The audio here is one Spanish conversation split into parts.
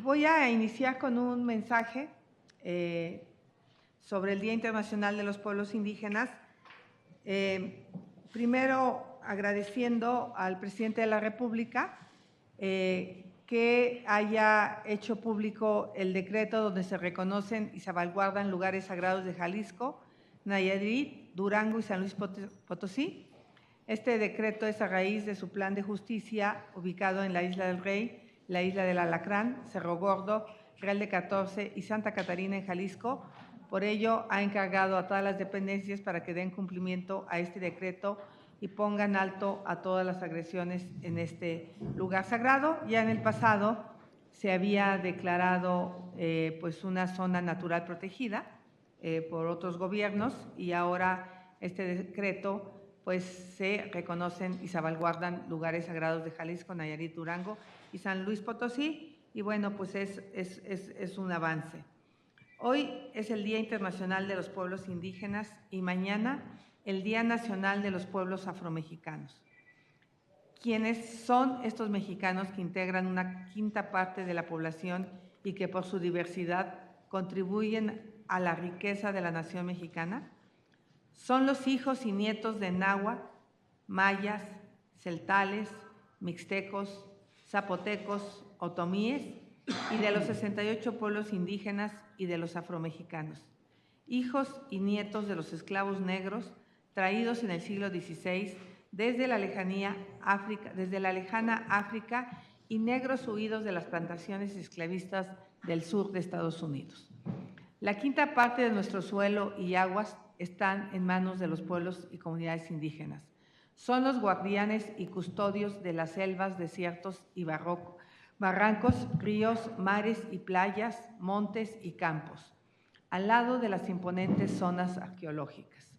Voy a iniciar con un mensaje sobre el Día Internacional de los Pueblos Indígenas. Primero, agradeciendo al presidente de la República que haya hecho público el decreto donde se reconocen y salvaguardan lugares sagrados de Jalisco, Nayarit, Durango y San Luis Potosí. Este decreto es a raíz de su plan de justicia ubicado en la Isla del Rey, la Isla del Alacrán, Cerro Gordo, Real de 14 y Santa Catarina en Jalisco. Por ello, ha encargado a todas las dependencias para que den cumplimiento a este decreto y pongan alto a todas las agresiones en este lugar sagrado. Ya en el pasado se había declarado pues una zona natural protegida por otros gobiernos y ahora este decreto pues se reconocen y salvaguardan lugares sagrados de Jalisco, Nayarit, Durango y San Luis Potosí, y bueno, pues es un avance. Hoy es el Día Internacional de los Pueblos Indígenas y mañana el Día Nacional de los Pueblos Afromexicanos. ¿Quiénes son estos mexicanos que integran una quinta parte de la población y que por su diversidad contribuyen a la riqueza de la nación mexicana? Son los hijos y nietos de náhuatl, mayas, celtales, mixtecos, zapotecos, otomíes y de los 68 pueblos indígenas y de los afromexicanos. Hijos y nietos de los esclavos negros traídos en el siglo XVI desde la lejana África y negros huidos de las plantaciones esclavistas del sur de Estados Unidos. La quinta parte de nuestro suelo y aguas están en manos de los pueblos y comunidades indígenas. Son los guardianes y custodios de las selvas, desiertos y barrancos, ríos, mares y playas, montes y campos, al lado de las imponentes zonas arqueológicas.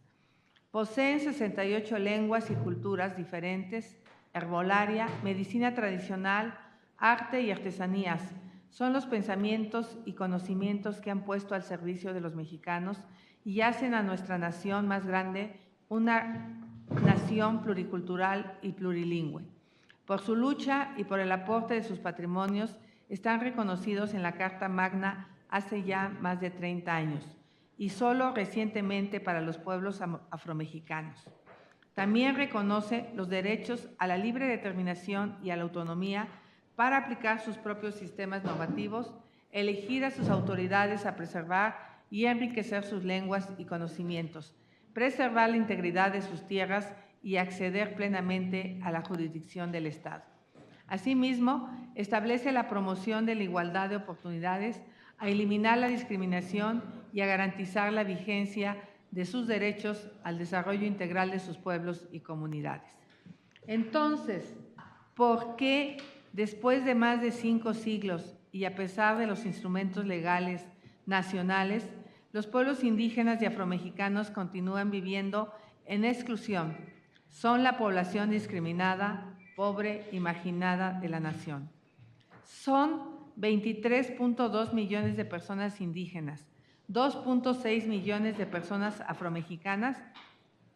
Poseen 68 lenguas y culturas diferentes, herbolaria, medicina tradicional, arte y artesanías. Son los pensamientos y conocimientos que han puesto al servicio de los mexicanos y hacen a nuestra nación más grande una nación pluricultural y plurilingüe. Por su lucha y por el aporte de sus patrimonios, están reconocidos en la Carta Magna hace ya más de 30 años y solo recientemente para los pueblos afromexicanos. También reconoce los derechos a la libre determinación y a la autonomía para aplicar sus propios sistemas normativos, elegir a sus autoridades a preservar y enriquecer sus lenguas y conocimientos, preservar la integridad de sus tierras y acceder plenamente a la jurisdicción del Estado. Asimismo, establece la promoción de la igualdad de oportunidades, a eliminar la discriminación y a garantizar la vigencia de sus derechos al desarrollo integral de sus pueblos y comunidades. Entonces, ¿por qué después de más de 5 siglos y a pesar de los instrumentos legales nacionales, los pueblos indígenas y afromexicanos continúan viviendo en exclusión? Son la población discriminada, pobre y marginada de la nación. Son 23.2 millones de personas indígenas, 2.6 millones de personas afromexicanas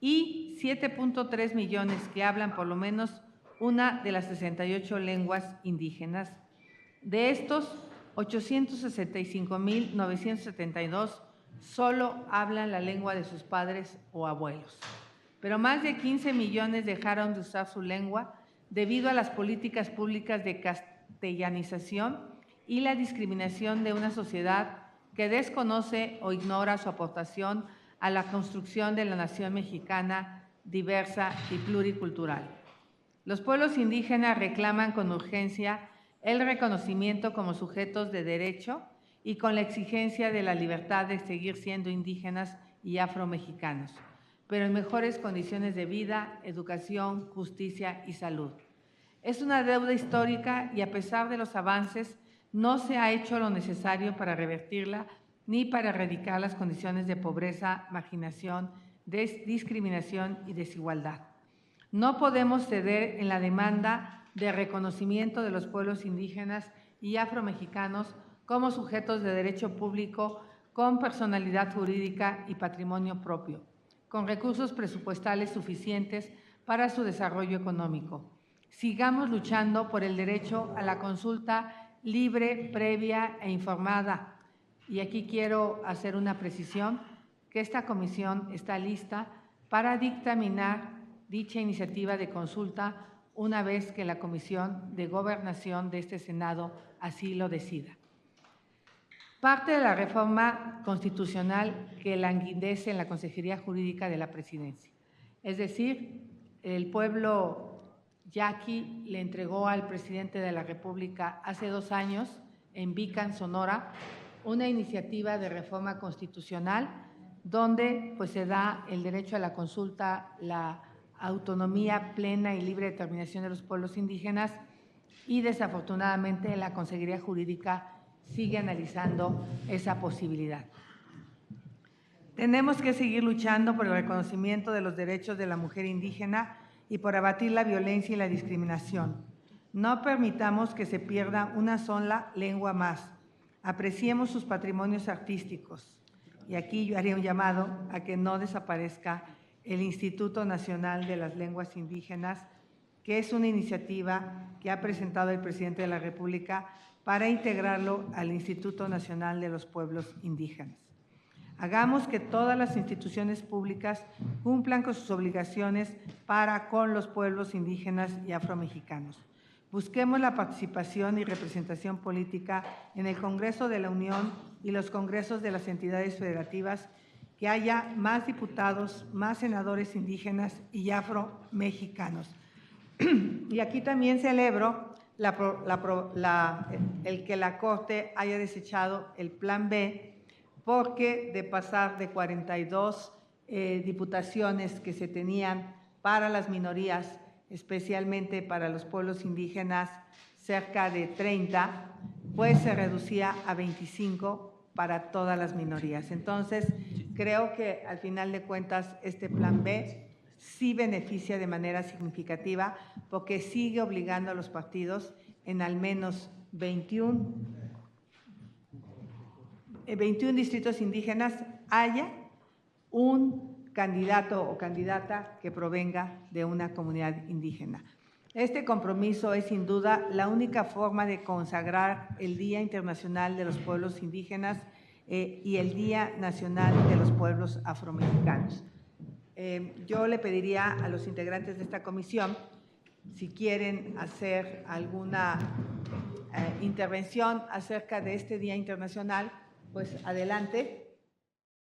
y 7.3 millones que hablan por lo menos una de las 68 lenguas indígenas. De estos, 865.972 solo hablan la lengua de sus padres o abuelos. Pero más de 15 millones dejaron de usar su lengua debido a las políticas públicas de castellanización y la discriminación de una sociedad que desconoce o ignora su aportación a la construcción de la nación mexicana diversa y pluricultural. Los pueblos indígenas reclaman con urgencia el reconocimiento como sujetos de derecho y con la exigencia de la libertad de seguir siendo indígenas y afromexicanos, pero en mejores condiciones de vida, educación, justicia y salud. Es una deuda histórica y a pesar de los avances, no se ha hecho lo necesario para revertirla ni para erradicar las condiciones de pobreza, marginación, discriminación y desigualdad. No podemos ceder en la demanda de reconocimiento de los pueblos indígenas y afromexicanos como sujetos de derecho público con personalidad jurídica y patrimonio propio, con recursos presupuestales suficientes para su desarrollo económico. Sigamos luchando por el derecho a la consulta libre, previa e informada. Y aquí quiero hacer una precisión, que esta comisión está lista para dictaminar dicha iniciativa de consulta una vez que la Comisión de Gobernación de este Senado así lo decida. Parte de la reforma constitucional que languidece en la Consejería Jurídica de la Presidencia. Es decir, el pueblo yaqui le entregó al presidente de la República hace 2 años, en Vican, Sonora, una iniciativa de reforma constitucional donde pues, se da el derecho a la consulta, la autonomía plena y libre determinación de los pueblos indígenas, y desafortunadamente la Consejería Jurídica sigue analizando esa posibilidad. Tenemos que seguir luchando por el reconocimiento de los derechos de la mujer indígena y por abatir la violencia y la discriminación. No permitamos que se pierda una sola lengua más. Apreciemos sus patrimonios artísticos. Y aquí yo haría un llamado a que no desaparezca el Instituto Nacional de las Lenguas Indígenas, que es una iniciativa que ha presentado el presidente de la República para integrarlo al Instituto Nacional de los Pueblos Indígenas. Hagamos que todas las instituciones públicas cumplan con sus obligaciones para con los pueblos indígenas y afromexicanos. Busquemos la participación y representación política en el Congreso de la Unión y los congresos de las entidades federativas, que haya más diputados, más senadores indígenas y afromexicanos. Y aquí también celebro el que la Corte haya desechado el Plan B, porque de pasar de 42 diputaciones que se tenían para las minorías, especialmente para los pueblos indígenas, cerca de 30, pues se reducía a 25 para todas las minorías. Entonces, creo que al final de cuentas este Plan B sí beneficia de manera significativa, porque sigue obligando a los partidos en al menos 21 distritos indígenas haya un candidato o candidata que provenga de una comunidad indígena. Este compromiso es sin duda la única forma de consagrar el Día Internacional de los Pueblos Indígenas y el Día Nacional de los Pueblos Afromexicanos. Yo le pediría a los integrantes de esta comisión, si quieren hacer alguna intervención acerca de este Día Internacional, pues adelante.